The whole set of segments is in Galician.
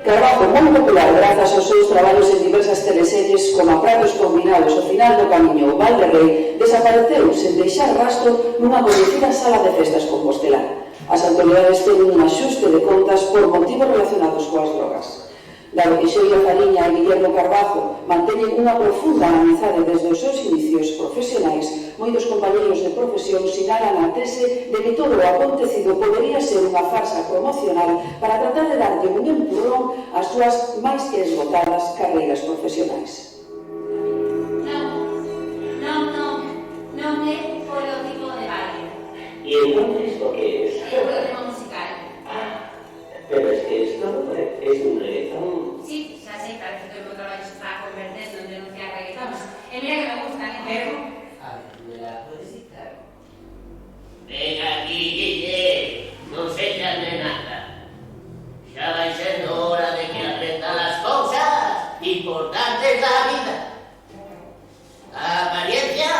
Carballo, moi popular grazas aos seus traballos en diversas teleseries como a Pratos Combinados, O final do camiño ou Val de Rei, desapareceu sen deixar rastro nunha coñecida sala de festas compostelá. As autoridades teñen un axuste de contas por motivos relacionados coas drogas. Dado que Xelia Fariña e Guillermo Carbajo manteñen unha profunda amizade desde os seus inicios profesionais, moitos compañeros de profesión sinalan a tese de que todo o acontecido podería ser unha farsa promocional para tratar de darlle un empurrón ás súas máis que esgotadas carreiras profesionais. Non é polo tipo de baile. ¿Y entonces lo que es? É polo tema musical. Pero es que esto es un reggaetón. Sí, xa sei, parece que o meu traballo se está convertendo en denunciar reggaetons. E mira que me gustan, pero... A ver, ¿me la puedes dictar? Venga aquí, Guille, non sexas de nada. Xa vai sendo hora de que aprendan as cousas importantes da vida. A apariencia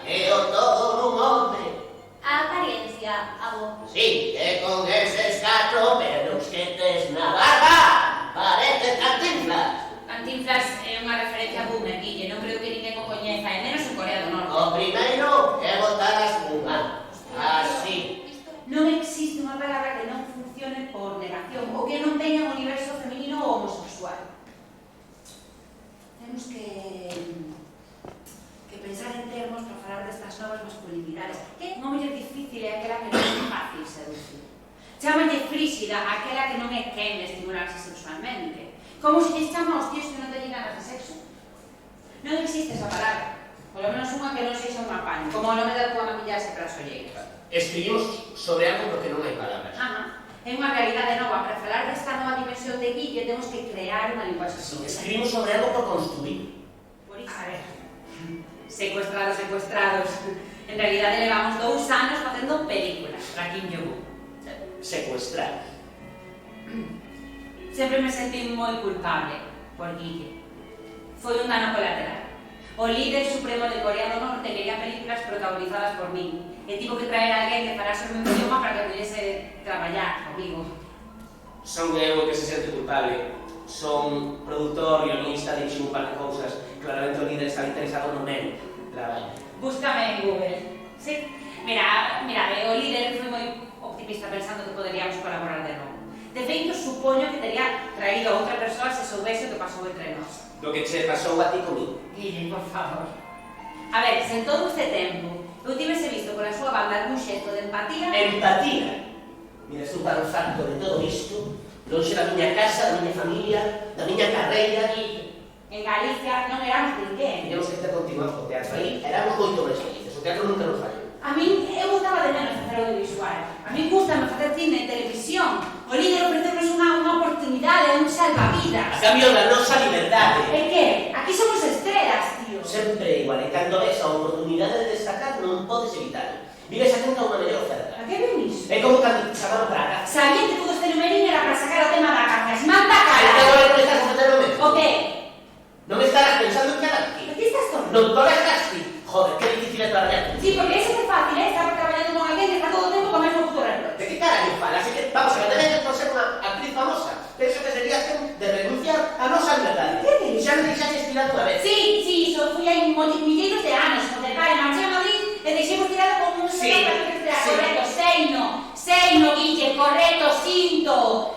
é o todo nun hombre. A apariencia, abo. Sí, e con eses 4 pelos que tes na barba, parece Cantinflas. Cantinflas é unha referencia a boomer, Guille, non creo que ninguén o coñeza, e menos en Corea do Norte. O primeiro é botar a espuma. Así. Non existe unha palabra que non funcione por negación ou que non teña un universo feminino ou homosexual. Temos que pensar en termos para falar destas novas masculinidades. Que non é difícil é aquela que non é fácil seducir. Chámanlle fríxida aquela que non é quen de estimularse sexualmente. Como se lles chama aos tíos que non teñen ganas de sexo. Non existe esa palabra. Por lo menos unha que non sexa un apaño, como o nome da tua maquillaxe para as olleiras. Escribimos sobre algo porque non hai palabras. É unha realidade nova. Para falar desta nova dimensión de Guille temos que crear unha linguaxe social. Escribimos sobre algo por construir. Por iso, a ver, secuestrados. En realidade levamos 2 anos facendo películas para Kim Jong-un. Secuestrar. Sempre me sentí moi culpable por Guille. Foi un dano colateral. O líder supremo de Corea do Norte quería películas protagonizadas por mí. E tivo que traer a alguén que parase o meu idioma para que pudiese traballar comigo. Son eu que se sente culpable. Son produtor, guionista, dirixo un par de cousas. Claramente o líder está interesado no meu traballo. Búscame en Google. Sí. Mira, o líder foi moi optimista pensando que poderíamos colaborar de novo. De feito, supoño que tería traído a outra persoa se soubese o que pasou entre nós. Lo que che pasou a ti comigo. Guille, por favor. A ver, se en todo este tempo eu tivese visto por a súa banda algún xesto de empatía... Empatía? Mira, estou tan farto de todo isto, lonxe da miña casa, da miña familia, da miña carreira. En Galicia non éramos ninguén. Teníamos que ter continuado co teatro aí, éramos moito máis felices, o teatro nunca nos fallou. A min, eu gustaba de menos facer audiovisual. A min gustame facer cine e televisión. O líder ofrecernos unha oportunidade, un salvavidas. A cambio da nosa liberdade. E que? Aquí somos estrelas, tío. Sempre igual, e cando ves a oportunidade de destacar non podes evitarlo. Vives atento a unha mellor oferta. A que ven iso? É como cando te chamaron para a casa. Sabía que todo este numerín era para sacar o tema da caza. Manda cara! E agora non estás a facer o mesmo? O que? Non estarás pensando en quedar aquí. Por que estás tonto? Non todas casti. Joder, que difícil é traballar con. Sí, porque eso é fácil, estar traballando con alguén que está todo o tempo con o mesmo puto reloj. De que carallo falas? É que, vamos a ver, debes por ser unha actriz famosa. Penso que serías de renunciar a nosa liberdade. Que dices? Xa me deixaste tirado unha vez. Sí, iso fui aí milleiros de anos, con el pai, marché a Madrid e deixemos tirado como un Sí, correcto, seino, Guille, correcto, cinto,